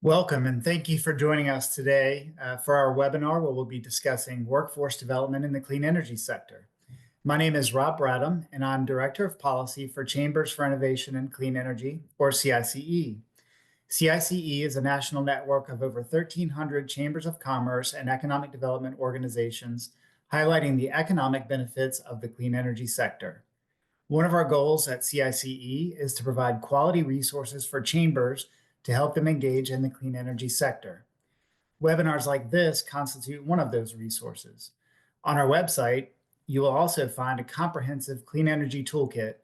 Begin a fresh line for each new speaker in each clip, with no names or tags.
Welcome, and thank you for joining us today for our webinar where we'll be discussing workforce development in the clean energy sector. My name is Rob Bradham, and I'm Director of Policy for Chambers for Innovation in Clean Energy, or CICE. CICE is a national network of over 1,300 chambers of commerce and economic development organizations highlighting the economic benefits of the clean energy sector. One of our goals at CICE is to provide quality resources for chambers to help them engage in the clean energy sector. Webinars like this constitute one of those resources. On our website, you will also find a comprehensive clean energy toolkit,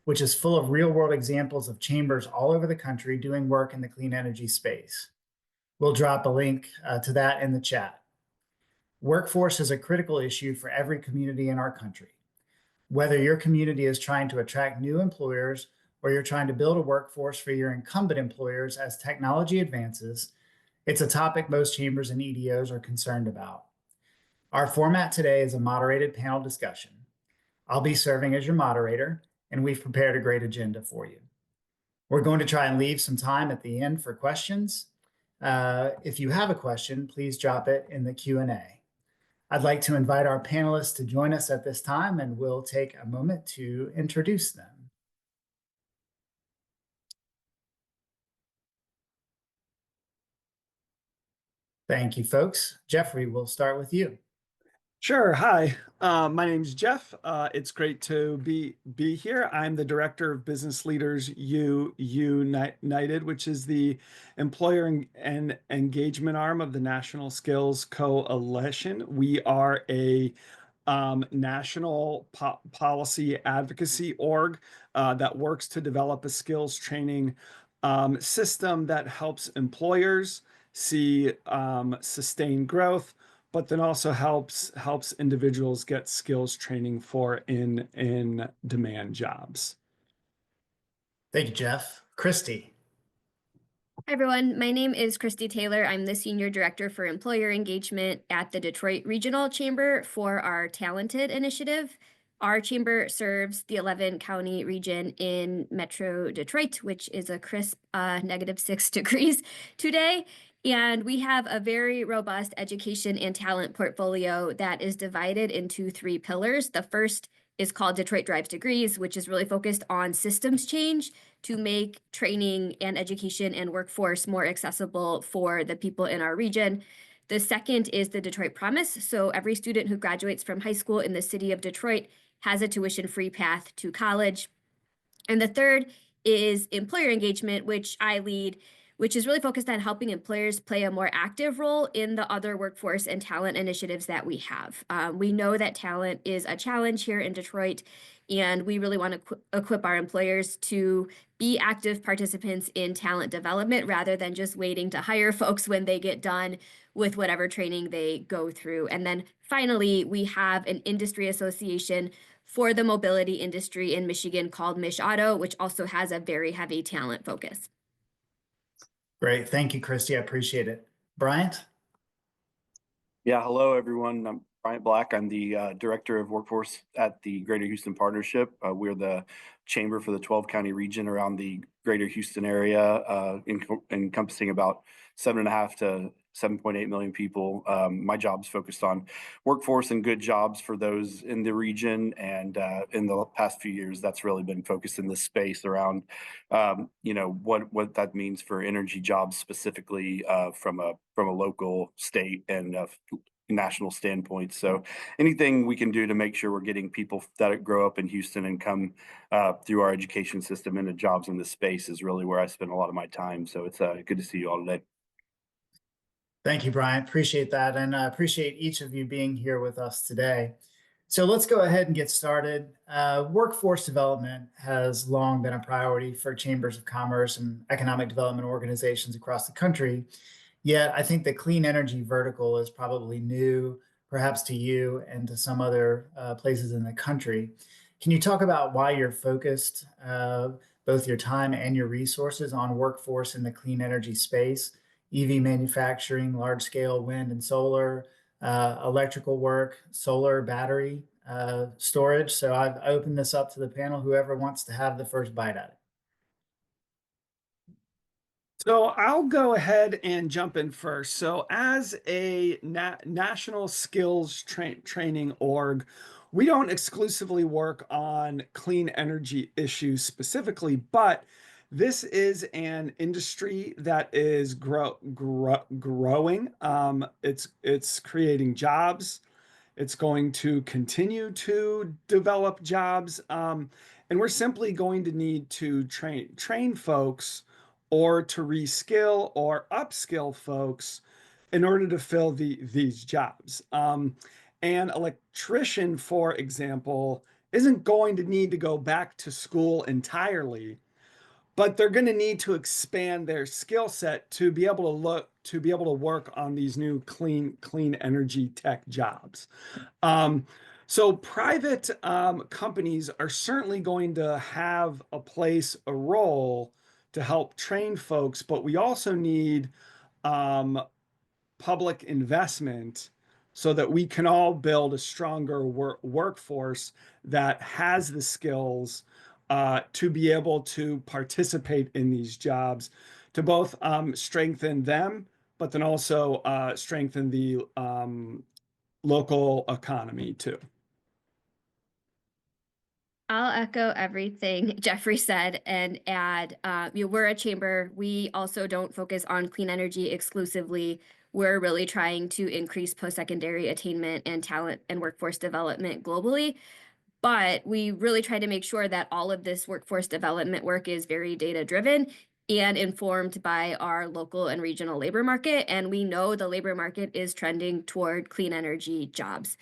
which is full of real-world examples of chambers all over the country doing work in the clean energy space. We'll drop a link to that in the chat. Workforce is a critical issue for every community in our country. Whether your community is trying to attract new employers or you're trying to build a workforce for your incumbent employers as technology advances, it's a topic most chambers and EDOs are concerned about. Our format today is a moderated panel discussion. I'll be serving as your moderator, and we've prepared a great agenda for you. We're going to try and leave some time at the end for questions. If you have a question, please drop it in the Q&A. I'd like to invite our panelists to join us at this time, and we'll take a moment to introduce them. Thank you, folks. Jeffrey, we'll start with you.
Sure. Hi, my name's Jeff. It's great to be here. I'm the Director of Business Leaders United, which is the employer and engagement arm of the National Skills Coalition. We are a national policy advocacy org that works to develop a skills training system that employers employers see sustained growth, but then also helps individuals get skills training for in demand jobs.
Thank you, Jeff. Christy.
Hi, everyone. My name is Christy Taylor. I'm the Senior Director for Employer Engagement at the Detroit Regional Chamber for our Talented initiative. Our chamber serves the 11-county region in Metro Detroit, which is a crisp -6 degrees today. And we have a very robust education and talent portfolio that is divided into 3 pillars. The first is called Detroit Drives Degrees, which is really focused on systems change to make training and education and workforce more accessible for the people in our region. The second is the Detroit Promise. So every student who graduates from high school in the city of Detroit has a tuition-free path to college. And the third is employer engagement, which I lead, which is really focused on helping employers play a more active role in the other workforce and talent initiatives that we have. We know that talent is a challenge here in Detroit, and we really want to equip our employers to be active participants in talent development rather than just waiting to hire folks when they get done with whatever training they go through. And then finally, we have an industry association for the mobility industry in Michigan called Mich Auto, which also has a very heavy talent focus.
Great. Thank you, Christy. I appreciate it. Bryant?
Yeah, hello, everyone. I'm Bryant Black. I'm the Director of Workforce at the Greater Houston Partnership. We're the chamber for the 12-county region around the Greater Houston area, encompassing about 7.5 to 7.8 million people. My job's focused on workforce and good jobs for those in the region. And in the past few years, that's really been focused in this space around, what that means for energy jobs specifically from a local, state, and national standpoint. So anything we can do to make sure we're getting people that grow up in Houston and come through our education system into jobs in this space is really where I spend a lot of my time. So it's good to see you all today.
Thank you, Bryant. Appreciate that. And I appreciate each of you being here with us today. So let's go ahead and get started. Workforce development has long been a priority for chambers of commerce and economic development organizations across the country. Yet I think the clean energy vertical is probably new, perhaps to you and to some other places in the country. Can you talk about why you're focused both your time and your resources on workforce in the clean energy space? EV manufacturing, large-scale wind and solar, electrical work, solar, battery, storage. So I've opened this up to the panel, whoever wants to have the first bite at it.
So I'll go ahead and jump in first. So as a national skills training org, we don't exclusively work on clean energy issues specifically, but this is an industry that is growing. It's creating jobs. It's going to continue to develop jobs, and we're simply going to need to train folks or to reskill or upskill folks in order to fill these jobs. An electrician, for example, isn't going to need to go back to school entirely, but they're going to need to expand their skill set to be able to work on these new clean energy tech jobs. Um, so private companies are certainly going to have a place, a role to help train folks, but we also need um, public investment so that we can all build a stronger workforce that has the skills to be able to participate in these jobs, to both strengthen them, but then also strengthen the local economy too.
I'll echo everything Jeffrey said and add, we're a chamber. We also don't focus on clean energy exclusively. We're really trying to increase post-secondary attainment and talent and workforce development globally. But we really try to make sure that all of this workforce development work is very data-driven and informed by our local and regional labor market. And we know the labor market is trending toward clean energy jobs.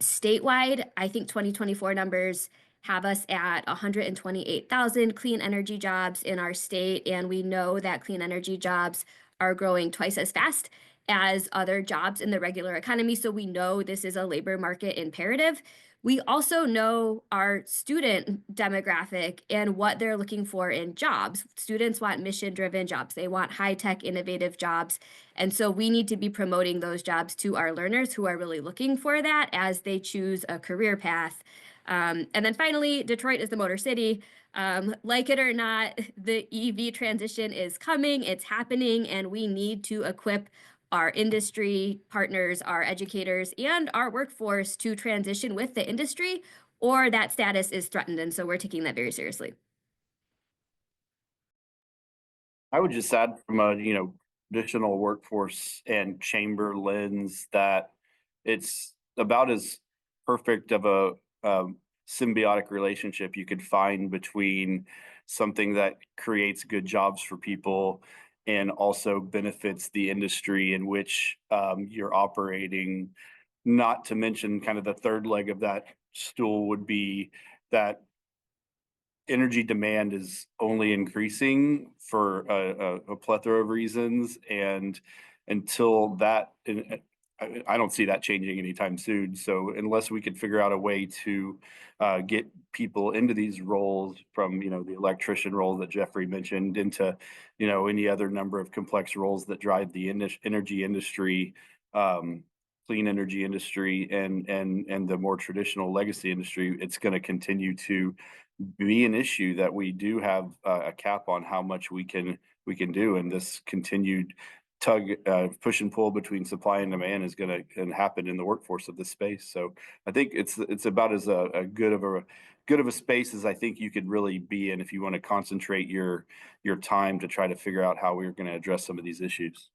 Statewide, I think 2024 numbers have us at 128,000 clean energy jobs in our state, and we know that clean energy jobs are growing twice as fast as other jobs in the regular economy. So we know this is a labor market imperative. We also know our student demographic and what they're looking for in jobs. Students want mission-driven jobs. They want high-tech, innovative jobs. And so we need to be promoting those jobs to our learners who are really looking for that as they choose a career path. And then finally, Detroit is the Motor City. Like it or not, the EV transition is coming, it's happening, and we need to equip our industry partners, our educators, and our workforce to transition with the industry, or that status is threatened. And so we're taking that very seriously.
I would just add from a, traditional workforce and chamber lens that it's about as perfect of a symbiotic relationship you could find between something that creates good jobs for people and also benefits the industry in which you're operating. Not to mention kind of the third leg of that stool would be that energy demand is only increasing for a plethora of reasons, and until that, I don't see that changing anytime soon. So unless we could figure out a way to get people into these roles, from the electrician role that Jeffrey mentioned, into any other number of complex roles that drive the energy industry, clean energy industry, and the more traditional legacy industry, it's going to continue to be an issue that we do have a cap on how much we can do, and this continued push and pull between supply and demand is going to happen in the workforce of this space. So I think it's about as a good of a space as I think you could really be in if you want to concentrate your time to try to figure out how we're going to address some of these issues.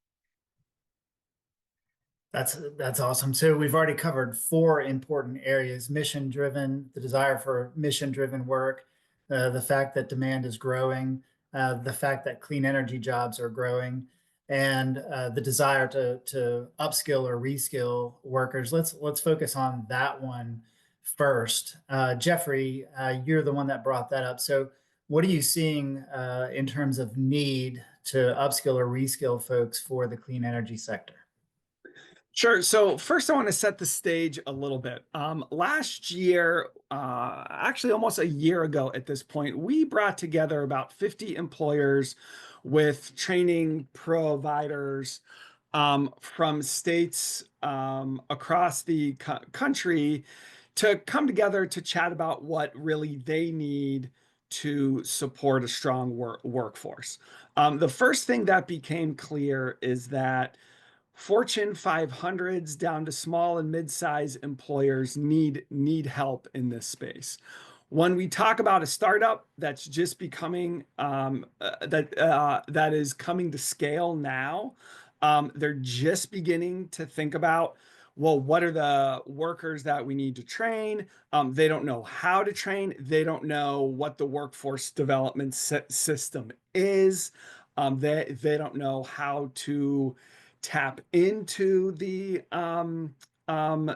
That's awesome. So we've already covered 4 important areas: mission-driven, the desire for mission-driven work, the fact that demand is growing, the fact that clean energy jobs are growing, and the desire to upskill or reskill workers. Let's focus on that one first. Jeffrey, you're the one that brought that up. So what are you seeing in terms of need to upskill or reskill folks for the clean energy sector?
Sure. So first, I want to set the stage a little bit. Last year, actually almost a year ago at this point, we brought together about 50 employers with training providers from states across the country to come together to chat about what really they need to support a strong workforce. The first thing that became clear is that Fortune 500s down to small and mid-sized employers need help in this space. When we talk about a startup that's just becoming that is coming to scale now, they're just beginning to think about, well, what are the workers that we need to train? They don't know how to train. They don't know what the workforce development system is. They don't know how to tap into the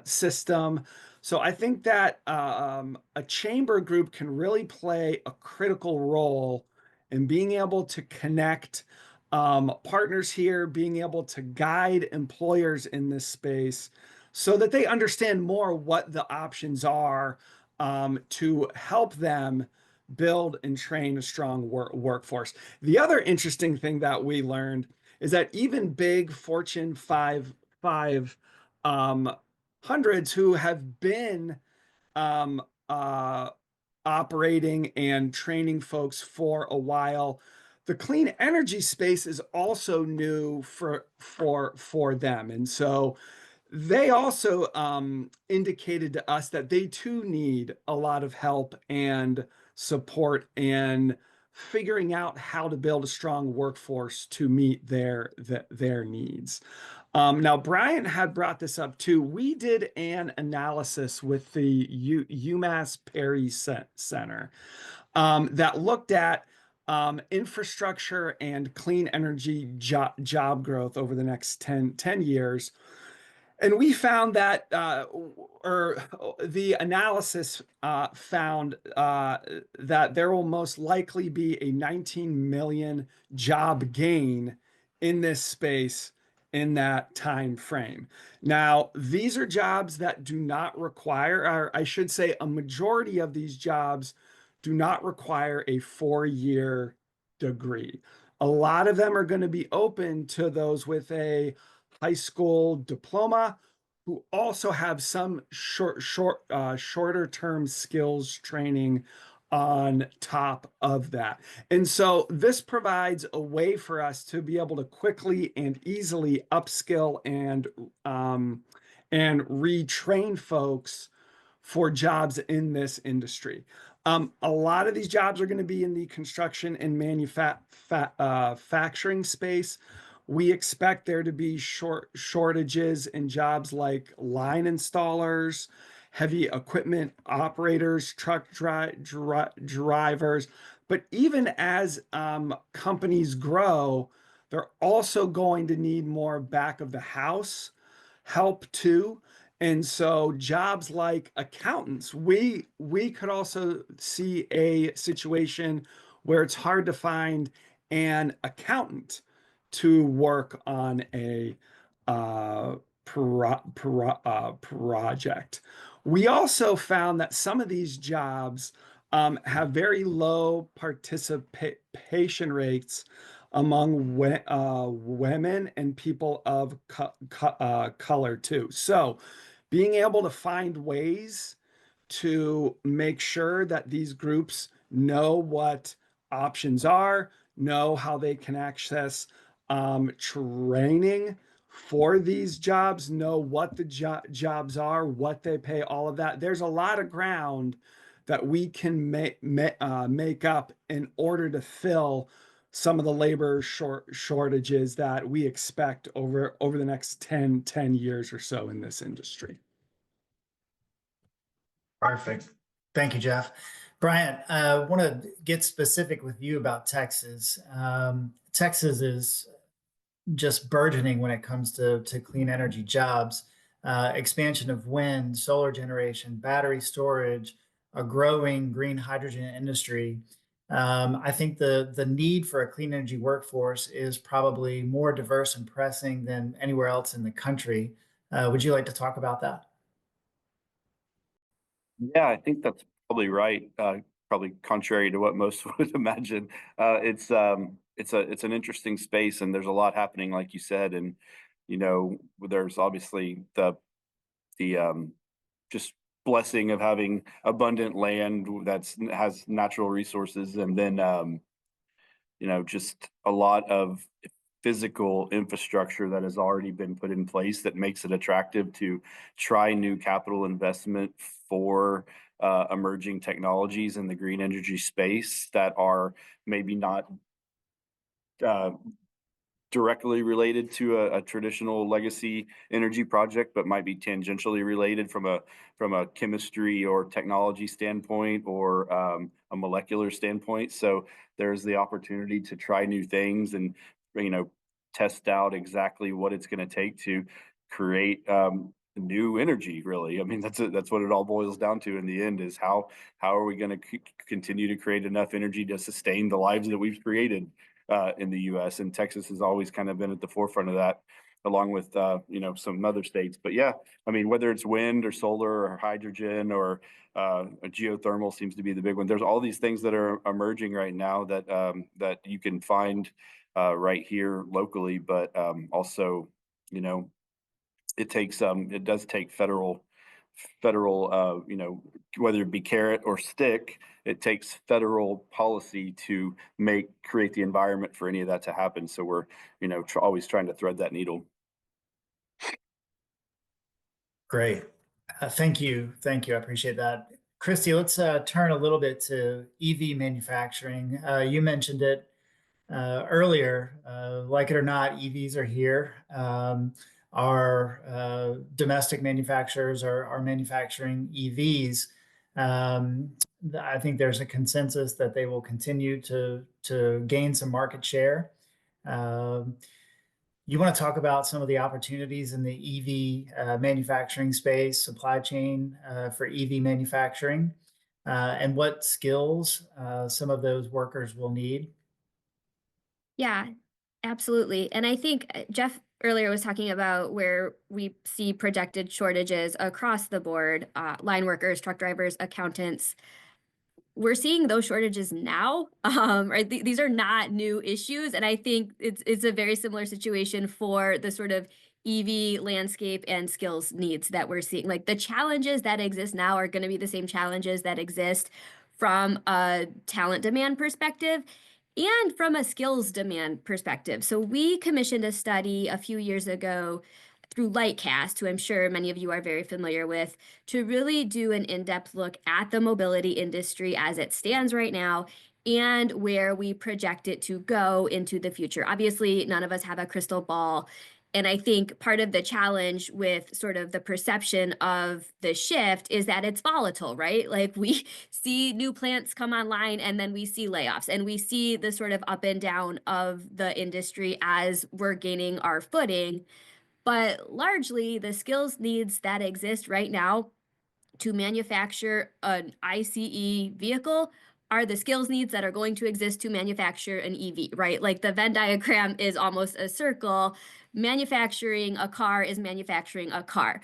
system. So I think that a chamber group can really play a critical role in being able to connect partners here, being able to guide employers in this space so that they understand more what the options are to help them build and train a strong workforce. The other interesting thing that we learned is that even big Fortune 500s who have been um, uh, operating and training folks for a while, the clean energy space is also new for them, and so they also indicated to us that they too need a lot of help and support in figuring out how to build a strong workforce to meet their needs. Now, Bryant had brought this up too. We did an analysis with the UMass Perry Center that looked at infrastructure and clean energy job growth over the next 10 years. And we found that, or the analysis found that there will most likely be a 19 million job gain in this space in that time frame. Now, these are jobs that do not require, or I should say, a majority of these jobs do not require a 4-year degree. A lot of them are going to be open to those with a high school diploma who also have some shorter term skills training on top of that. And so this provides a way for us to be able to quickly and easily upskill and retrain folks for jobs in this industry. A lot of these jobs are going to be in the construction and manufacturing space. We expect there to be shortages in jobs like line installers, heavy equipment operators, truck drivers. But even as companies grow, they're also going to need more back of the house help too. And so jobs like accountants, we could also see a situation where it's hard to find an accountant to work on a project. We also found that some of these jobs have very low participation rates among women and people of color too. So being able to find ways to make sure that these groups know what options are, know how they can access training for these jobs, know what the jobs are, what they pay, all of that. There's a lot of ground that we can make up in order to fill some of the labor shortages that we expect over the next 10 years or so in this industry.
Perfect. Thank you, Jeff. Bryant, I want to get specific with you about Texas. Texas is just burgeoning when it comes to clean energy jobs, expansion of wind, solar generation, battery storage, a growing green hydrogen industry. I think the need for a clean energy workforce is probably more diverse and pressing than anywhere else in the country. Would you like to talk about that?
Yeah, I think that's probably right. Probably contrary to what most would imagine. It's an interesting space, and there's a lot happening, like you said. And there's obviously the just blessing of having abundant land has natural resources, and then just a lot of physical infrastructure that has already been put in place that makes it attractive to try new capital investment for emerging technologies in the green energy space that are maybe not directly related to a traditional legacy energy project, but might be tangentially related from a chemistry or technology standpoint, or a molecular standpoint. So there's the opportunity to try new things and test out exactly what it's going to take to create new energy. Really, I mean, that's what it all boils down to in the end, is how are we going to continue to create enough energy to sustain the lives that we've created in the U.S. And Texas has always kind of been at the forefront of that, along with some other states. But yeah, I mean, whether it's wind or solar or hydrogen or geothermal seems to be the big one. There's all these things that are emerging right now that you can find right here locally, but also it does take federal whether it be carrot or stick, it takes federal policy to create the environment for any of that to happen. So we're always trying to thread that needle.
Great. Thank you. I appreciate that. Christy, let's turn a little bit to EV manufacturing. You mentioned it earlier. Like it or not, EVs are here. Our domestic manufacturers are manufacturing EVs. I think there's a consensus that they will continue to gain some market share. You want to talk about some of the opportunities in the EV manufacturing space, supply chain for EV manufacturing, and what skills some of those workers will need?
Yeah, absolutely. And I think Jeff earlier was talking about where we see projected shortages across the board, line workers, truck drivers, accountants. We're seeing those shortages now, right? These are not new issues. And I think it's a very similar situation for the sort of EV landscape and skills needs that we're seeing. Like the challenges that exist now are going to be the same challenges that exist from a talent demand perspective and from a skills demand perspective. So we commissioned a study a few years ago through Lightcast, who I'm sure many of you are very familiar with, to really do an in-depth look at the mobility industry as it stands right now and where we project it to go into the future. Obviously, none of us have a crystal ball. And I think part of the challenge with sort of the perception of the shift is that it's volatile, right? Like we see new plants come online and then we see layoffs, and we see the sort of up and down of the industry as we're gaining our footing. But largely, the skills needs that exist right now to manufacture an ICE vehicle are the skills needs that are going to exist to manufacture an EV, right? Like the Venn diagram is almost a circle. Manufacturing a car is manufacturing a car.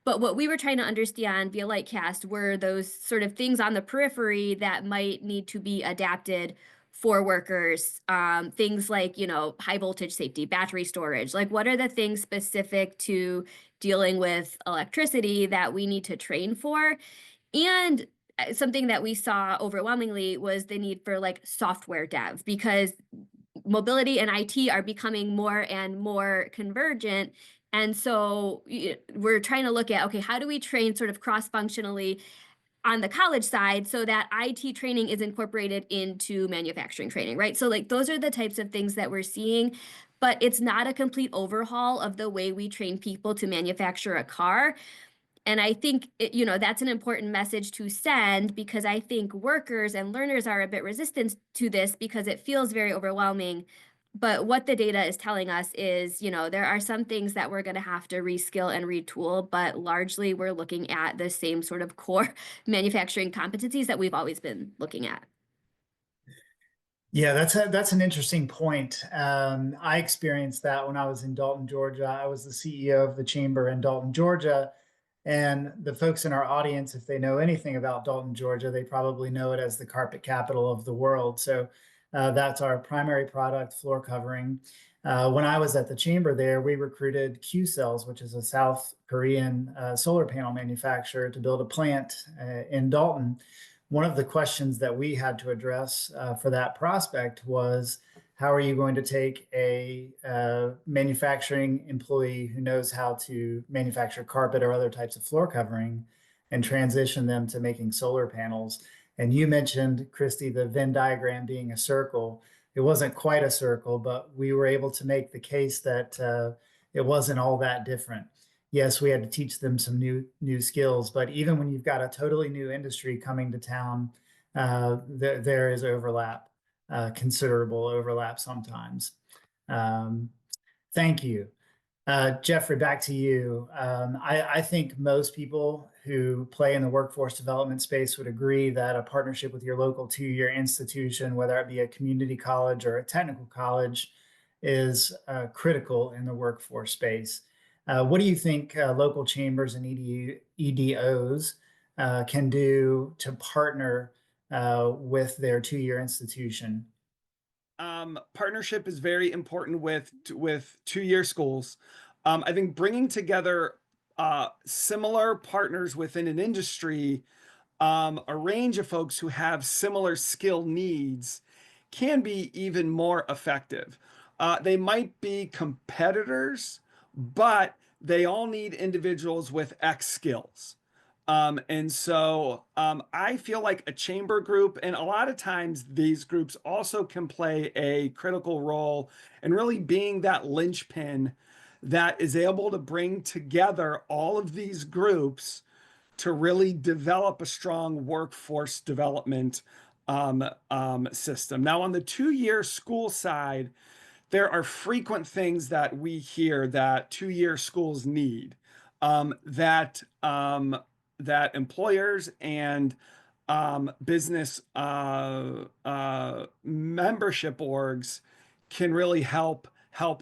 But what we were trying to understand via Lightcast were those sort of things on the periphery that might need to be adapted for workers. Things like, high voltage safety, battery storage. Like, what are the things specific to dealing with electricity that we need to train for? And something that we saw overwhelmingly was the need for like software dev, because mobility and IT are becoming more and more convergent. And so we're trying to look at, okay, how do we train sort of cross-functionally on the college side so that IT training is incorporated into manufacturing training, right? So like those are the types of things that we're seeing, but it's not a complete overhaul of the way we train people to manufacture a car. And I think, that's an important message to send, because I think workers and learners are a bit resistant to this because it feels very overwhelming. But what the data is telling us is, there are some things that we're going to have to reskill and retool, but largely we're looking at the same sort of core manufacturing competencies that we've always been looking at.
Yeah, that's an interesting point. I experienced that when I was in Dalton, Georgia. I was the CEO of the chamber in Dalton, Georgia. And the folks in our audience, if they know anything about Dalton, Georgia, they probably know it as the carpet capital of the world. So that's our primary product, floor covering. When I was at the chamber there, we recruited Q Cells, which is a South Korean solar panel manufacturer, to build a plant in Dalton. One of the questions that we had to address for that prospect was, how are you going to take a manufacturing employee who knows how to manufacture carpet or other types of floor covering and transition them to making solar panels? And you mentioned, Christy, the Venn diagram being a circle. It wasn't quite a circle, but we were able to make the case that it wasn't all that different. Yes, we had to teach them some new skills, but even when you've got a totally new industry coming to town, there is overlap, considerable overlap sometimes. Thank you. Jeffrey, back to you. I think most people who play in the workforce development space would agree that a partnership with your local two-year institution, whether it be a community college or a technical college, is critical in the workforce space. What do you think local chambers and EDOs can do to partner with their two-year institution?
Partnership is very important with two-year schools. I think bringing together similar partners within an industry, a range of folks who have similar skill needs, can be even more effective. They might be competitors, but they all need individuals with X skills. I feel like a chamber group, and a lot of times these groups also can play a critical role in really being that linchpin that is able to bring together all of these groups to really develop a strong workforce development system. Now, on the two-year school side, there are frequent things that we hear that two-year schools need, that employers and business membership orgs can really help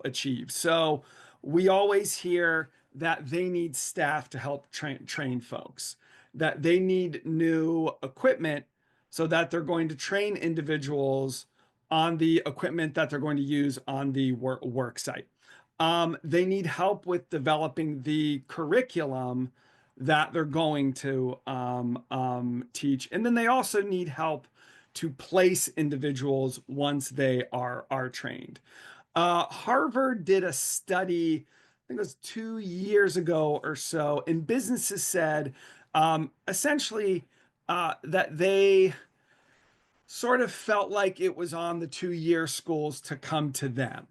achieve. So we always hear that they need staff to help train folks, that they need new equipment so that they're going to train individuals on the equipment that they're going to use on the work site. They need help with developing the curriculum that they're going to teach. And then they also need help to place individuals once they are trained. Harvard did a study, I think it was 2 years ago or so, and businesses said essentially that they sort of felt like it was on the two-year schools to come to them.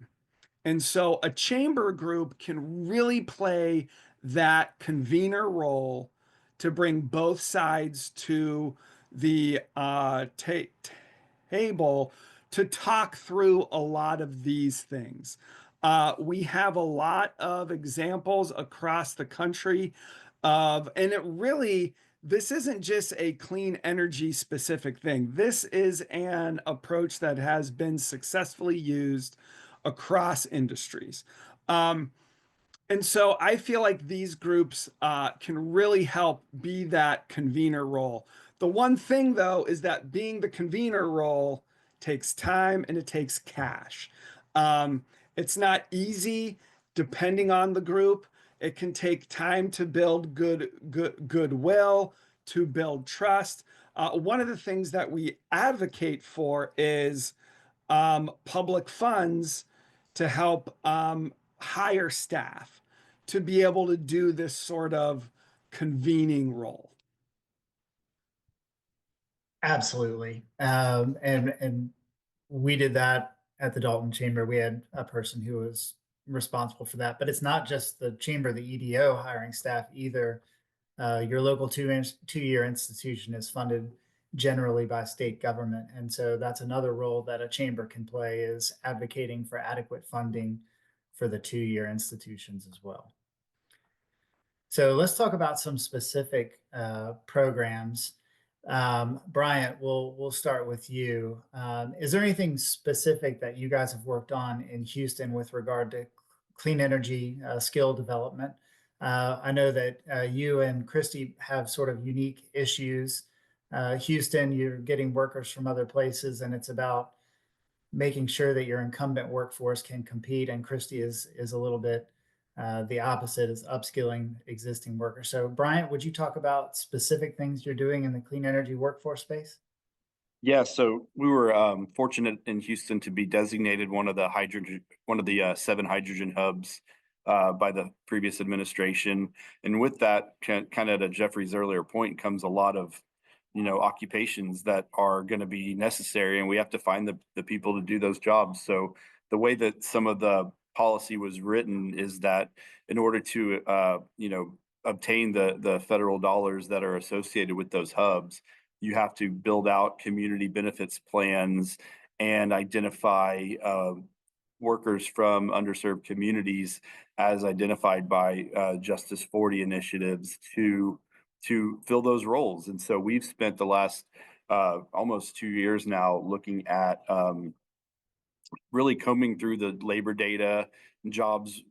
And so a chamber group can really play that convener role to bring both sides to the table to talk through a lot of these things. We have a lot of examples across the country and it really, this isn't just a clean energy specific thing. This is an approach that has been successfully used across industries. And so I feel like these groups can really help be that convener role. The one thing, though, is that being the convener role takes time and it takes cash. It's not easy depending on the group. It can take time to build goodwill, to build trust. One of the things that we advocate for is public funds to help hire staff to be able to do this sort of convening role.
Absolutely. And we did that at the Dalton Chamber. We had a person who was responsible for that, but it's not just the chamber, the EDO hiring staff either. Your local two-year institution is funded generally by state government. And so that's another role that a chamber can play, is advocating for adequate funding for the two-year institutions as well. So let's talk about some specific programs. Bryant, we'll start with you. Is there anything specific that you guys have worked on in Houston with regard to clean energy skill development? I know that you and Christy have sort of unique issues. Houston, you're getting workers from other places, and it's about making sure that your incumbent workforce can compete. And Christy is a little bit the opposite, is upskilling existing workers. So Bryant, would you talk about specific things you're doing in the clean energy workforce space?
Yeah, so we were fortunate in Houston to be designated one of the 7 hydrogen hubs by the previous administration. And with that, kind of to Jeffrey's earlier point, comes a lot of, occupations that are going to be necessary, and we have to find the people to do those jobs. So the way that some of the policy was written is that in order to, obtain the federal dollars that are associated with those hubs, you have to build out community benefits plans and identify workers from underserved communities as identified by Justice 40 initiatives to fill those roles. And so we've spent the last almost 2 years now looking at really combing through the labor data, jobs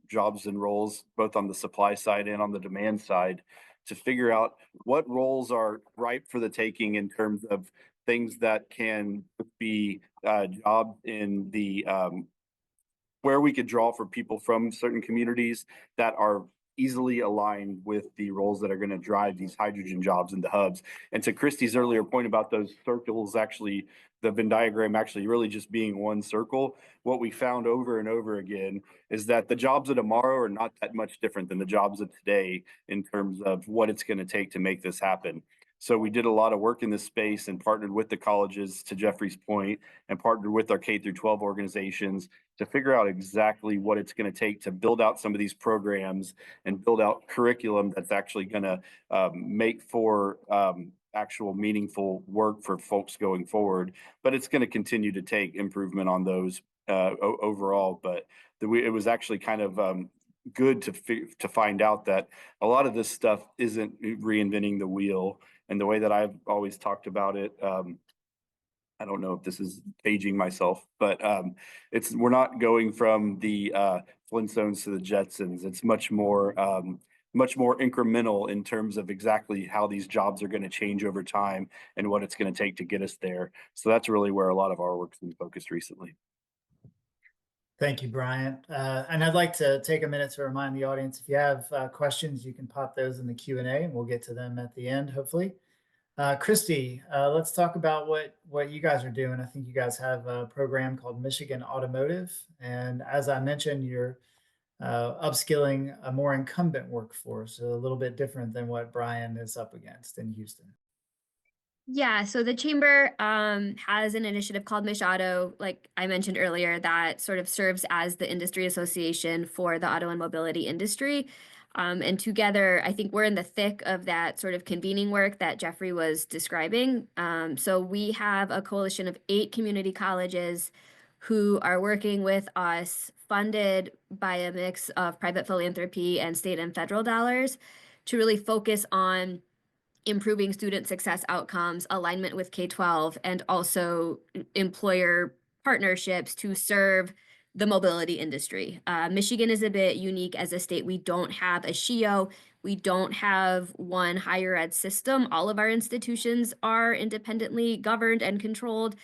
and roles, both on the supply side and on the demand side, to figure out what roles are ripe for the taking in terms of things that can be jobs in the where we could draw for people from certain communities that are easily aligned with the roles that are going to drive these hydrogen jobs in the hubs. And to Christy's earlier point about those circles, actually, the Venn diagram actually really just being one circle, what we found over and over again is that the jobs of tomorrow are not that much different than the jobs of today in terms of what it's going to take to make this happen. So we did a lot of work in this space and partnered with the colleges, to Jeffrey's point, and partnered with our K through 12 organizations to figure out exactly what it's going to take to build out some of these programs and build out curriculum that's actually going to make for actual meaningful work for folks going forward. But it's going to continue to take improvement on those overall. But it was actually kind of good to find out that a lot of this stuff isn't reinventing the wheel. And the way that I've always talked about it, I don't know if this is aging myself, but we're not going from the Flintstones to the Jetsons. It's much more incremental in terms of exactly how these jobs are going to change over time and what it's going to take to get us there. So that's really where a lot of our work's been focused recently.
Thank you, Bryant. And I'd like to take a minute to remind the audience, if you have questions, you can pop those in the Q&A and we'll get to them at the end, hopefully. Christy, let's talk about what you guys are doing. I think you guys have a program called Michigan Automotive. And as I mentioned, you're upskilling a more incumbent workforce, a little bit different than what Brian is up against in Houston.
Yeah, so the chamber has an initiative called Mich Auto, like I mentioned earlier, that sort of serves as the industry association for the auto and mobility industry. And together, I think we're in the thick of that sort of convening work that Jeffrey was describing. So we have a coalition of 8 community colleges who are working with us, funded by a mix of private philanthropy and state and federal dollars, to really focus on improving student success outcomes, alignment with K-12, and also employer partnerships to serve the mobility industry. Michigan is a bit unique as a state. We don't have a SHIO. We don't have one higher ed system. All of our institutions are independently governed and controlled,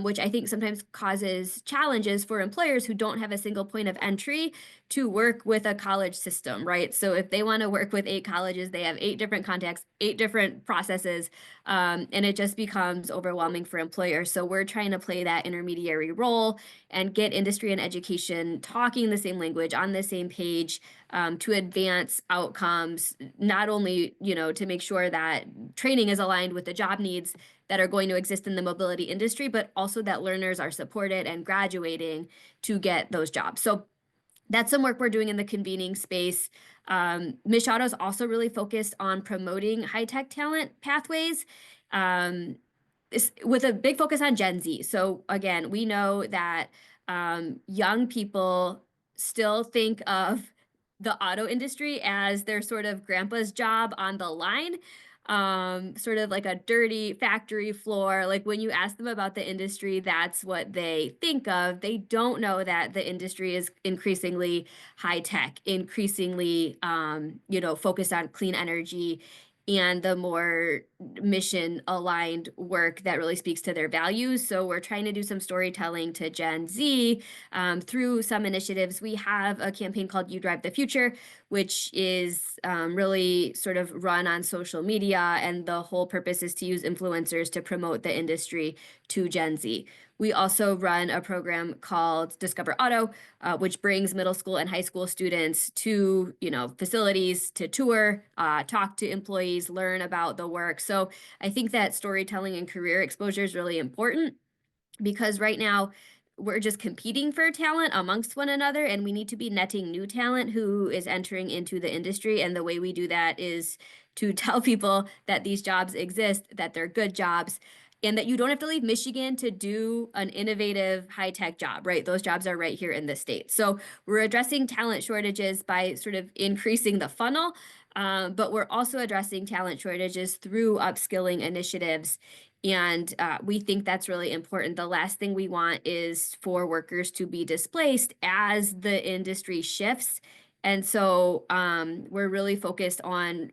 which I think sometimes causes challenges for employers who don't have a single point of entry to work with a college system, right? So if they want to work with 8 colleges, they have 8 different contacts, 8 different processes, and it just becomes overwhelming for employers. So we're trying to play that intermediary role and get industry and education talking the same language, on the same page, to advance outcomes, not only, to make sure that training is aligned with the job needs that are going to exist in the mobility industry, but also that learners are supported and graduating to get those jobs. So that's some work we're doing in the convening space. Mich Auto is also really focused on promoting high-tech talent pathways, with a big focus on Gen Z. So again, we know that young people still think of the auto industry as their sort of grandpa's job on the line, sort of like a dirty factory floor. Like when you ask them about the industry, that's what they think of. They don't know that the industry is increasingly high tech, increasingly, focused on clean energy and the more mission aligned work that really speaks to their values. So we're trying to do some storytelling to Gen Z through some initiatives. We have a campaign called You Drive the Future, which is really sort of run on social media. And the whole purpose is to use influencers to promote the industry to Gen Z. We also run a program called Discover Auto, which brings middle school and high school students to, facilities to tour, talk to employees, learn about the work. So I think that storytelling and career exposure is really important, because right now we're just competing for talent amongst one another, and we need to be netting new talent who is entering into the industry. And the way we do that is to tell people that these jobs exist, that they're good jobs, and that you don't have to leave Michigan to do an innovative high-tech job, right? Those jobs are right here in the state. So we're addressing talent shortages by sort of increasing the funnel, but we're also addressing talent shortages through upskilling initiatives. And we think that's really important. The last thing we want is for workers to be displaced as the industry shifts. And so we're really focused on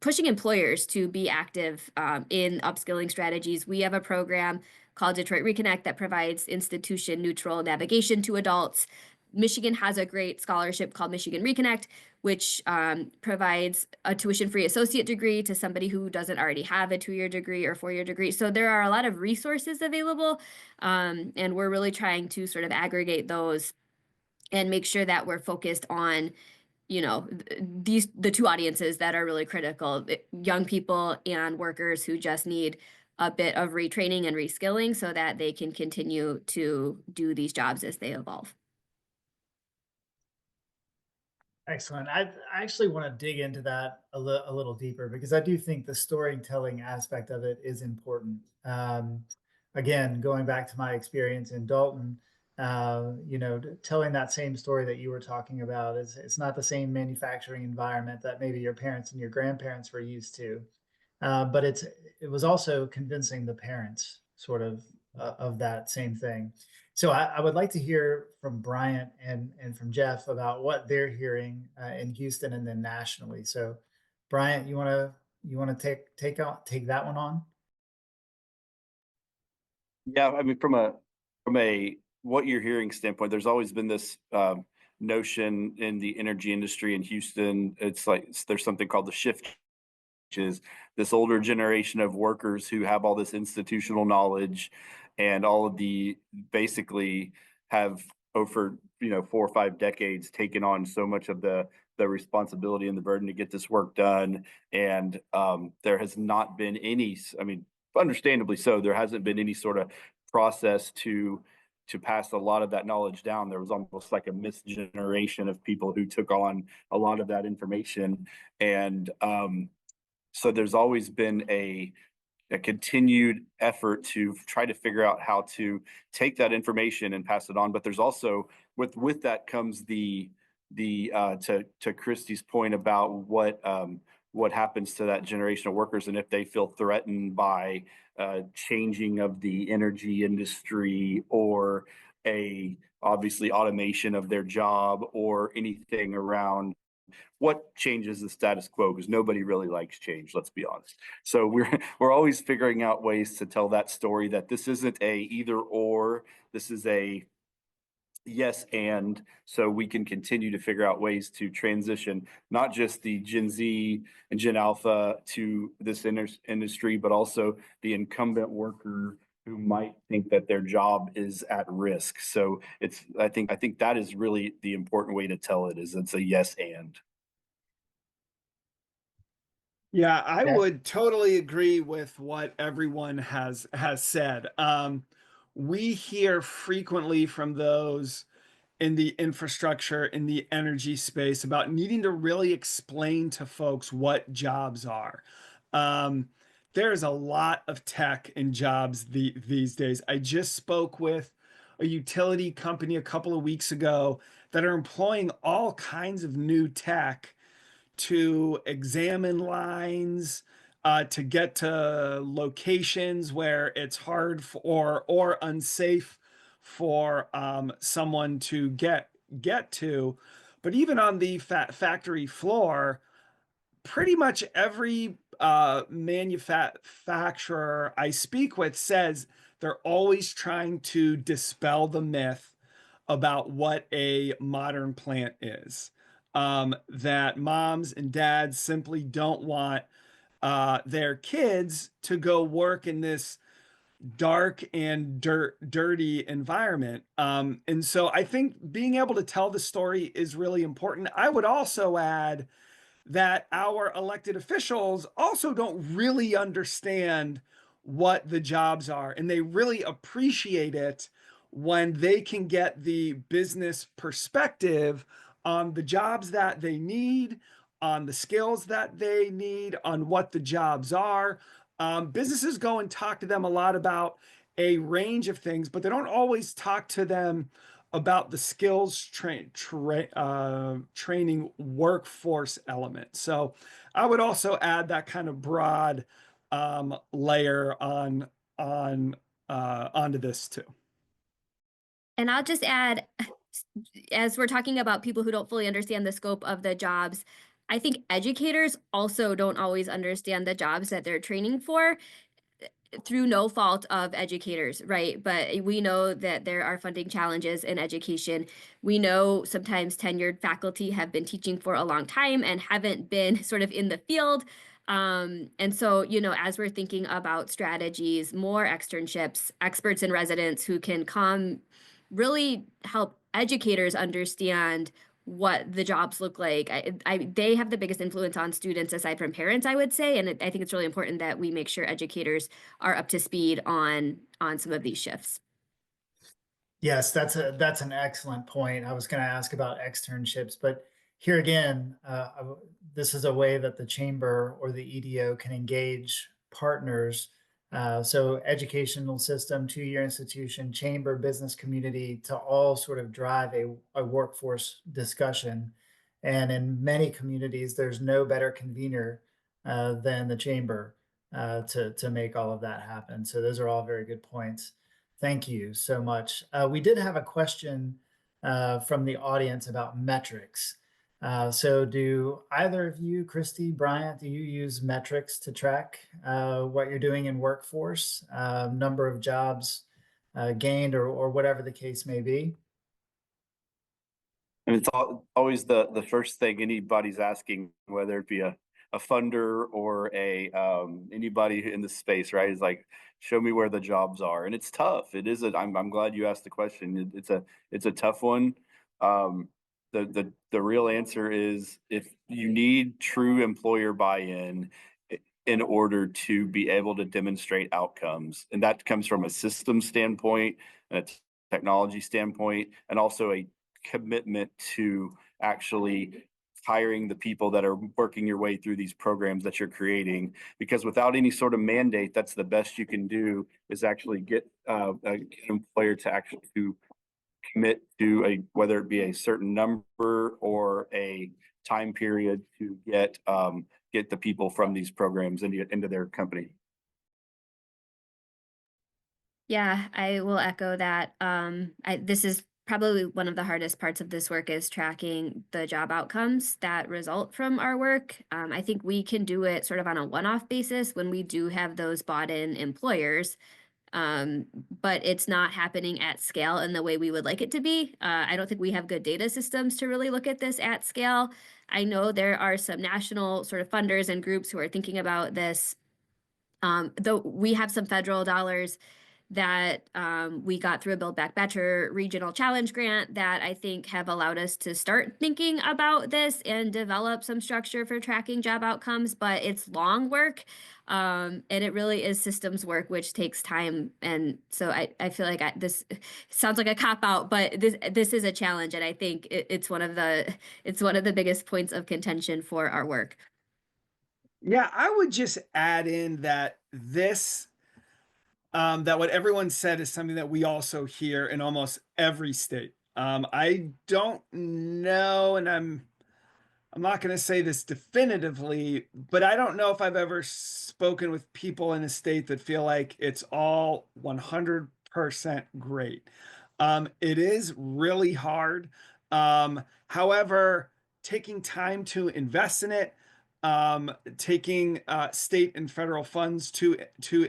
pushing employers to be active in upskilling strategies. We have a program called Detroit Reconnect that provides institution neutral navigation to adults. Michigan has a great scholarship called Michigan Reconnect, which provides a tuition-free associate degree to somebody who doesn't already have a 2-year degree or 4-year degree. So there are a lot of resources available, and we're really trying to sort of aggregate those and make sure that we're focused on, the two audiences that are really critical: young people and workers who just need a bit of retraining and reskilling so that they can continue to do these jobs as they evolve.
Excellent. I actually want to dig into that a little deeper, because I do think the storytelling aspect of it is important. Again, going back to my experience in Dalton, telling that same story that you were talking about it's not the same manufacturing environment that maybe your parents and your grandparents were used to, but it was also convincing the parents sort of that same thing. So I would like to hear from Bryant and from Jeff about what they're hearing in Houston and then nationally. So Bryant, you want to take that one on?
Yeah, I mean, from a what you're hearing standpoint, there's always been this notion in the energy industry in Houston. It's like there's something called the shift, which is this older generation of workers who have all this institutional knowledge and all of the basically have over 4 or 5 decades taken on so much of the responsibility and the burden to get this work done. And there has not been any, I mean, understandably so, there hasn't been any sort of process to pass a lot of that knowledge down. There was almost like a misgeneration of people who took on a lot of that information. And so there's always been a continued effort to try to figure out how to take that information and pass it on. But there's also with that comes the to Christy's point about what happens to that generation of workers, and if they feel threatened by changing of the energy industry or obviously automation of their job or anything around what changes the status quo, because nobody really likes change, let's be honest. So we're always figuring out ways to tell that story, that this isn't a either or, this is a yes and, so we can continue to figure out ways to transition not just the Gen Z and Gen Alpha to this industry, but also the incumbent worker who might think that their job is at risk. So I think that is really the important way to tell it, is it's a yes and.
Yeah, I
Yeah.
would totally agree with what everyone has said. We hear frequently from those in the infrastructure, in the energy space, about needing to really explain to folks what jobs are. There's a lot of tech in jobs these days. I just spoke with a utility company a couple of weeks ago that are employing all kinds of new tech to examine lines, to get to locations where it's hard or unsafe for someone to get to. But even on the factory floor, pretty much every manufacturer I speak with says they're always trying to dispel the myth about what a modern plant is. That moms and dads simply don't want their kids to go work in this dark and dirty environment. And so I think being able to tell the story is really important. I would also add that our elected officials also don't really understand what the jobs are, and they really appreciate it when they can get the business perspective on the jobs that they need, on the skills that they need, on what the jobs are. Businesses go and talk to them a lot about a range of things, but they don't always talk to them about the skills training workforce element. So I would also add that kind of broad layer onto this too.
And I'll just add, as we're talking about people who don't fully understand the scope of the jobs, I think educators also don't always understand the jobs that they're training for, through no fault of educators, right? But we know that there are funding challenges in education. We know sometimes tenured faculty have been teaching for a long time and haven't been sort of in the field. And so, as we're thinking about strategies, more externships, experts in residence who can come really help educators understand what the jobs look like. They have the biggest influence on students aside from parents, I would say. And I think it's really important that we make sure educators are up to speed on some of these shifts.
Yes, that's an excellent point. I was going to ask about externships, but here again, this is a way that the chamber or the EDO can engage partners. So educational system, two-year institution, chamber, business community to all sort of drive a workforce discussion. And in many communities, there's no better convener than the chamber to make all of that happen. So those are all very good points. Thank you so much. We did have a question from the audience about metrics. So do either of you, Christy, Bryant, do you use metrics to track what you're doing in workforce, number of jobs gained or whatever the case may be?
And it's always the first thing anybody's asking, whether it be a funder or anybody in the space, right? Is like, show me where the jobs are. And it's tough. It is I'm glad you asked the question. It's a tough one. The real answer is, if you need true employer buy-in in order to be able to demonstrate outcomes, and that comes from a system standpoint, a technology standpoint, and also a commitment to actually hiring the people that are working your way through these programs that you're creating. Because without any sort of mandate, that's the best you can do, is actually get an employer to actually commit to whether it be a certain number or a time period to get the people from these programs into their company.
Yeah, I will echo that. This is probably one of the hardest parts of this work, is tracking the job outcomes that result from our work. I think we can do it sort of on a one-off basis when we do have those bought-in employers, but it's not happening at scale in the way we would like it to be. I don't think we have good data systems to really look at this at scale. I know there are some national sort of funders and groups who are thinking about this, though we have some federal dollars that we got through a Build Back Better regional challenge grant that I think have allowed us to start thinking about this and develop some structure for tracking job outcomes, but it's long work. And it really is systems work, which takes time. And so I feel like this sounds like a cop-out, but this is a challenge. And I think it's one of the biggest points of contention for our work.
Yeah, I would just add in that that what everyone said is something that we also hear in almost every state. I don't know, and I'm not going to say this definitively, but I don't know if I've ever spoken with people in a state that feel like it's all 100% great. It is really hard. However, taking time to invest in it, taking state and federal funds to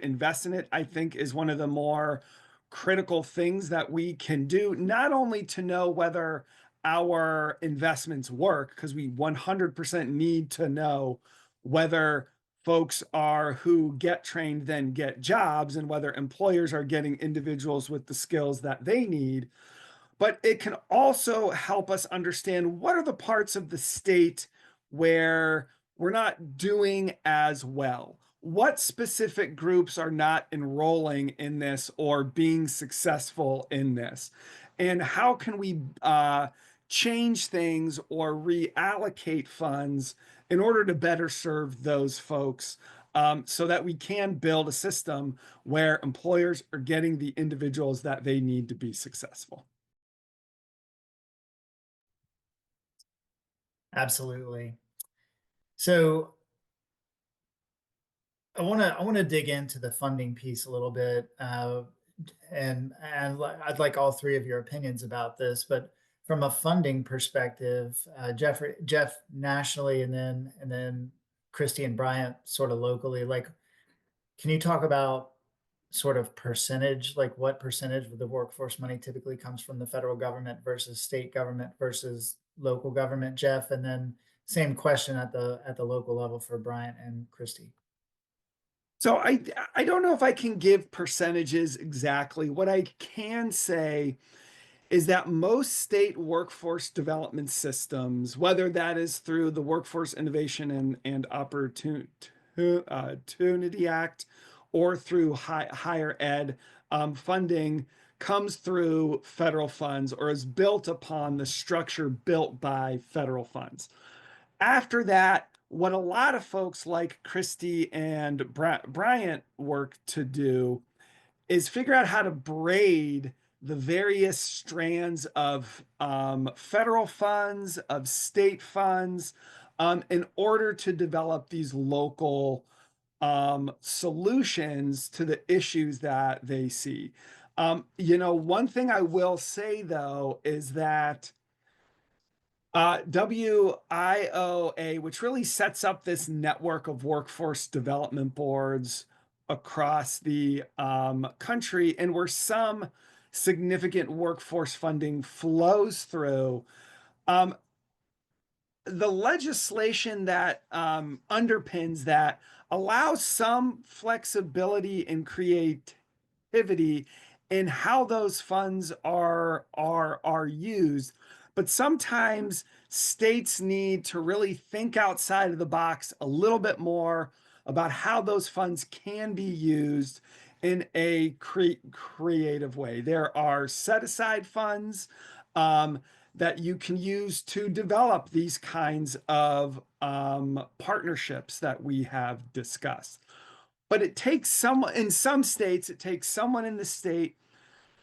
invest in it, I think, is one of the more critical things that we can do, not only to know whether our investments work, because we 100% need to know whether folks are who get trained then get jobs and whether employers are getting individuals with the skills that they need, but it can also help us understand what are the parts of the state where we're not doing as well. What specific groups are not enrolling in this or being successful in this? And how can we change things or reallocate funds in order to better serve those folks, so that we can build a system where employers are getting the individuals that they need to be successful?
Absolutely. So I want to dig into the funding piece a little bit, I'd like all three of your opinions about this. But from a funding perspective, Jeff nationally, and then Christy and Bryant sort of locally. Like, can you talk about sort of percentage, like what percentage of the workforce money typically comes from the federal government versus state government versus local government, Jeff? And then same question at the local level for Bryant and Christy.
So I don't know if I can give percentages exactly. What I can say is that most state workforce development systems, whether that is through the Workforce Innovation and Opportunity Act or through higher ed, funding comes through federal funds or is built upon the structure built by federal funds. After that, what a lot of folks like Christy and Bryant work to do is figure out how to braid the various strands of federal funds, of state funds, in order to develop these local solutions to the issues that they see. One thing I will say though is that WIOA, which really sets up this network of workforce development boards across the country, and where some significant workforce funding flows through. The legislation that underpins that allows some flexibility and creativity in how those funds are used, but sometimes states need to really think outside of the box a little bit more about how those funds can be used in a creative way. There are set aside funds that you can use to develop these kinds of partnerships that we have discussed. But it takes someone in some states, it takes someone in the state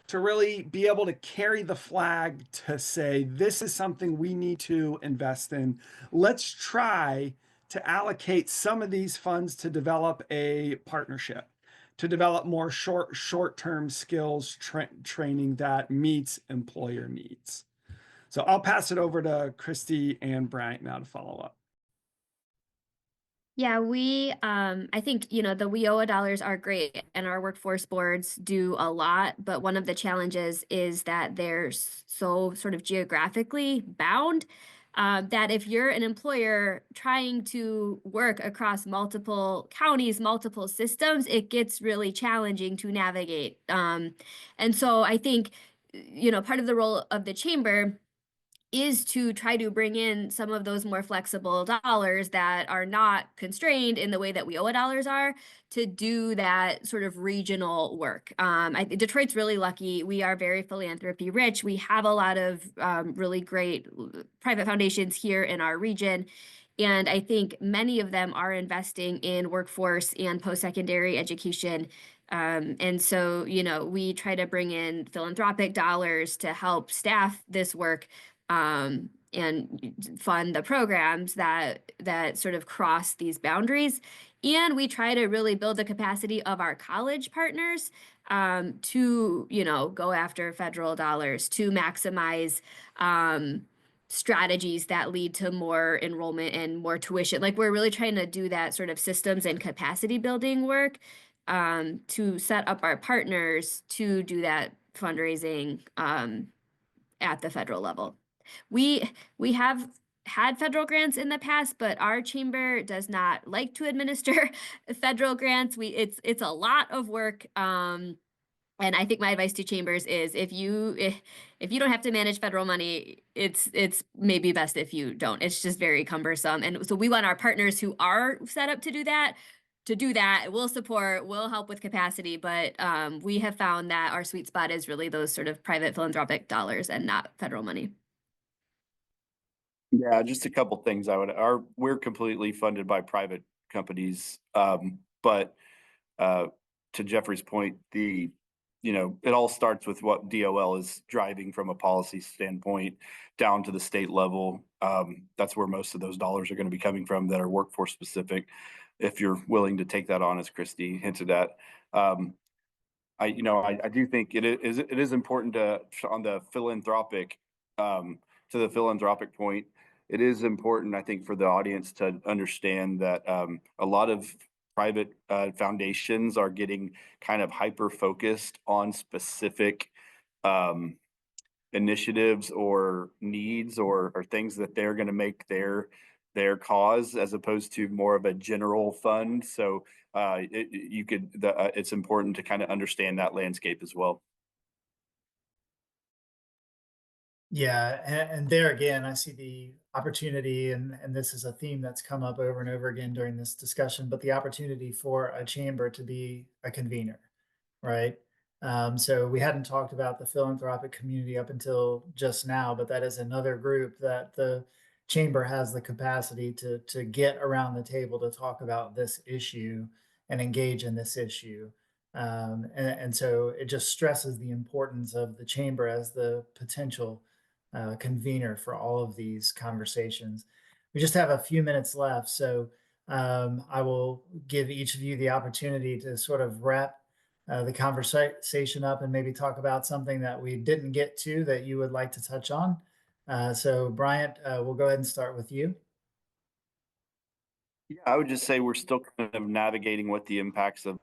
to really be able to carry the flag to say, this is something we need to invest in. Let's try to allocate some of these funds to develop a partnership, to develop more short-term skills training that meets employer needs. So I'll pass it over to Christy and Bryant now to follow up.
Yeah, I think, the WIOA dollars are great and our workforce boards do a lot, but one of the challenges is that they're so sort of geographically bound, that if you're an employer trying to work across multiple counties, multiple systems, it gets really challenging to navigate. And so I think, part of the role of the chamber is to try to bring in some of those more flexible dollars that are not constrained in the way that WIOA dollars are, to do that sort of regional work. Detroit's really lucky. We are very philanthropy rich. We have a lot of really great private foundations here in our region. And I think many of them are investing in workforce and post-secondary education. And so, we try to bring in philanthropic dollars to help staff this work, and fund the programs that sort of cross these boundaries. And we try to really build the capacity of our college partners, to go after federal dollars, to maximize strategies that lead to more enrollment and more tuition. Like we're really trying to do that sort of systems and capacity building work to set up our partners to do that fundraising at the federal level. We have had federal grants in the past, but our chamber does not like to administer federal grants. It's a lot of work. And I think my advice to chambers is if you don't have to manage federal money, it's maybe best if you don't. It's just very cumbersome. And so we want our partners who are set up to do that. We'll support, we'll help with capacity, but we have found that our sweet spot is really those sort of private philanthropic dollars and not federal money.
Yeah, just a couple things we're completely funded by private companies. But to Jeffrey's point, it all starts with what DOL is driving from a policy standpoint down to the state level. That's where most of those dollars are going to be coming from that are workforce specific. If you're willing to take that on, as Christy hinted at. I do think it is important on the philanthropic, to the philanthropic point, it is important, I think, for the audience to understand that a lot of private foundations are getting kind of hyper focused on specific initiatives or needs or things that they're going to make their cause, as opposed to more of a general fund. So it's important to kind of understand that landscape as well.
Yeah, and there again, I see the opportunity, and this is a theme that's come up over and over again during this discussion, but the opportunity for a chamber to be a convener, right? So we hadn't talked about the philanthropic community up until just now, but that is another group that the chamber has the capacity to get around the table to talk about this issue and engage in this issue. And so it just stresses the importance of the chamber as the potential convener for all of these conversations. We just have a few minutes left, so I will give each of you the opportunity to sort of wrap the conversation up and maybe talk about something that we didn't get to that you would like to touch on. So Bryant, we'll go ahead and start with you.
Yeah, I would just say we're still kind of navigating what the impacts of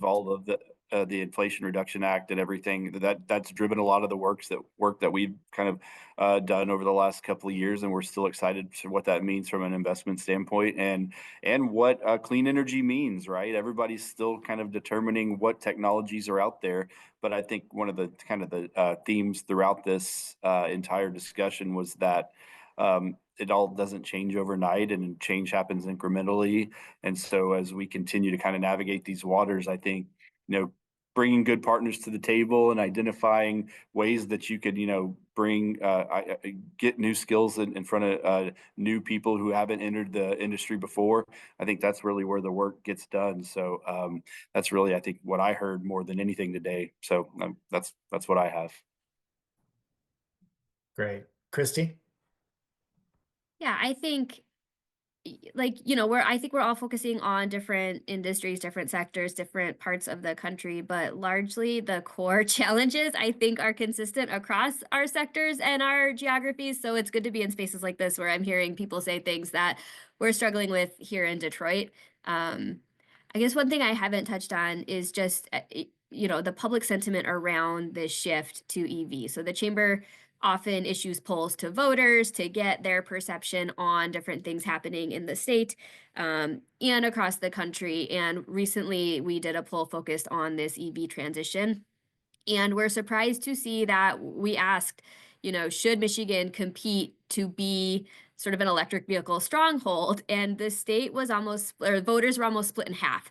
all of the Inflation Reduction Act and everything that's driven a lot of the work that we've kind of done over the last couple of years, and we're still excited for what that means from an investment standpoint and what clean energy means. Right, everybody's still kind of determining what technologies are out there, but I think one of the kind of the themes throughout this entire discussion was that it all doesn't change overnight, and change happens incrementally. And so as we continue to kind of navigate these waters, I think, bringing good partners to the table and identifying ways that you could, bring, get new skills in front of new people who haven't entered the industry before. I think that's really where the work gets done. So that's really, I think, what I heard more than anything today. So that's what I have.
Great. Christy?
Yeah, I think I think we're all focusing on different industries, different sectors, different parts of the country, but largely the core challenges I think are consistent across our sectors and our geographies. So it's good to be in spaces like this where I'm hearing people say things that we're struggling with here in Detroit. I guess one thing I haven't touched on is just the public sentiment around this shift to EV. So the chamber often issues polls to voters to get their perception on different things happening in the state and across the country. And recently we did a poll focused on this EV transition. And we're surprised to see that we asked, should Michigan compete to be sort of an electric vehicle stronghold? And the state was voters were almost split in half,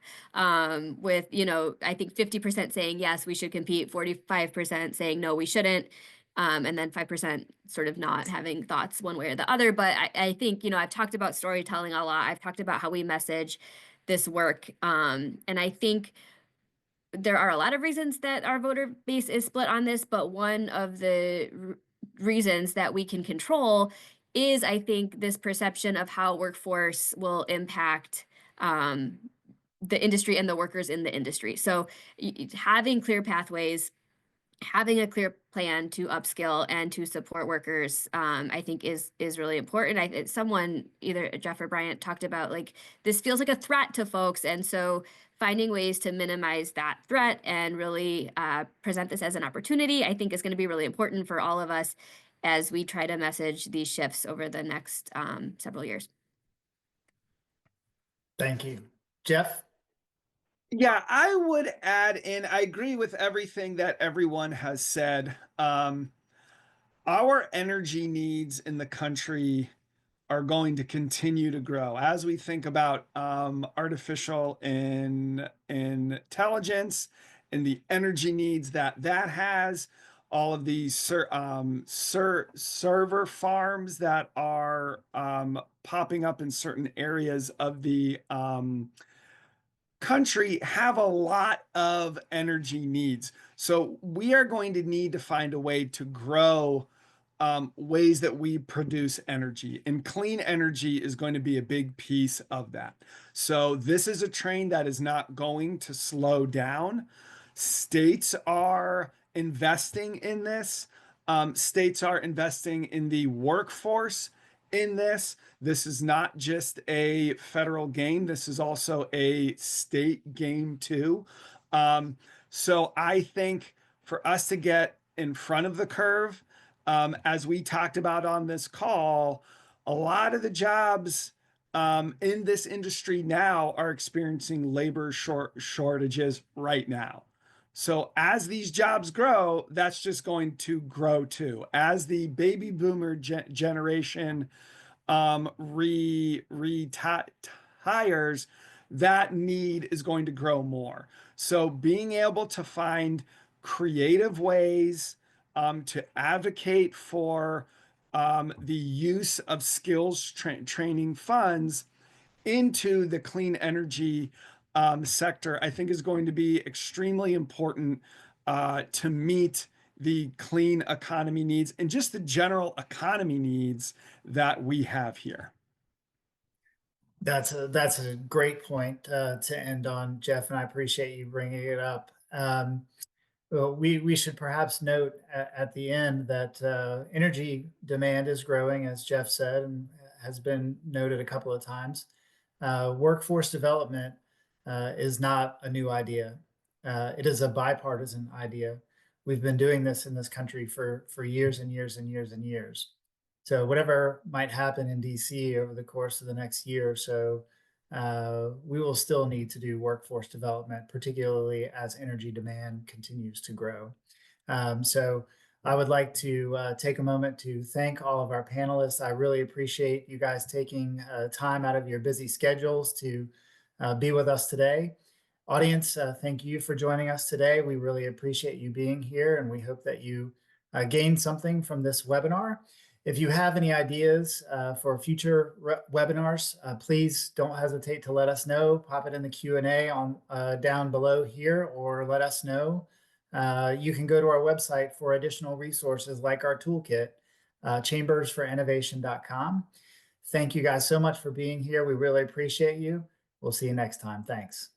with, I think 50% saying, yes, we should compete, 45% saying, no, we shouldn't. And then 5% sort of not having thoughts one way or the other. But I think, I've talked about storytelling a lot. I've talked about how we message this work. And I think there are a lot of reasons that our voter base is split on this, but one of the reasons that we can control is, I think, this perception of how workforce will impact the industry and the workers in the industry. So having clear pathways having a clear plan to upskill and to support workers, I think is really important. Someone, either Jeff or Bryant, talked about like this feels like a threat to folks, and so finding ways to minimize that threat and really present this as an opportunity, I think is going to be really important for all of us as we try to message these shifts over the next several years.
Thank you. Jeff?
Yeah, I would add in, I agree with everything that everyone has said. Our energy needs in the country are going to continue to grow as we think about artificial intelligence and the energy needs that has. All of these server farms that are popping up in certain areas of the country have a lot of energy needs. So we are going to need to find a way to grow ways that we produce energy, and clean energy is going to be a big piece of that. So this is a train that is not going to slow down. States are investing in this. States are investing in the workforce in this. This is not just a federal game. This is also a state game too. So I think for us to get in front of the curve, as we talked about on this call, a lot of the jobs in this industry now are experiencing labor shortages right now. So as these jobs grow, that's just going to grow too. As the baby boomer generation retires, that need is going to grow more. So being able to find creative ways to advocate for the use of skills training funds into the clean energy sector, I think is going to be extremely important to meet the clean economy needs and just the general economy needs that we have here.
That's a great point to end on, Jeff, and I appreciate you bringing it up. Well, we should perhaps note at the end that energy demand is growing, as Jeff said, and has been noted a couple of times. Workforce development is not a new idea. It is a bipartisan idea. We've been doing this in this country for years and years and years and years. So whatever might happen in DC over the course of the next year or so, we will still need to do workforce development, particularly as energy demand continues to grow. So I would like to take a moment to thank all of our panelists. I really appreciate you guys taking time out of your busy schedules to be with us today. Audience, thank you for joining us today. We really appreciate you being here, and we hope that you gained something from this webinar. If you have any ideas for future webinars, please don't hesitate to let us know. Pop it in the Q&A on down below here, or let us know. You can go to our website for additional resources like our toolkit, chambersforinnovation.com. Thank you guys so much for being here. We really appreciate you. We'll see you next time. Thanks.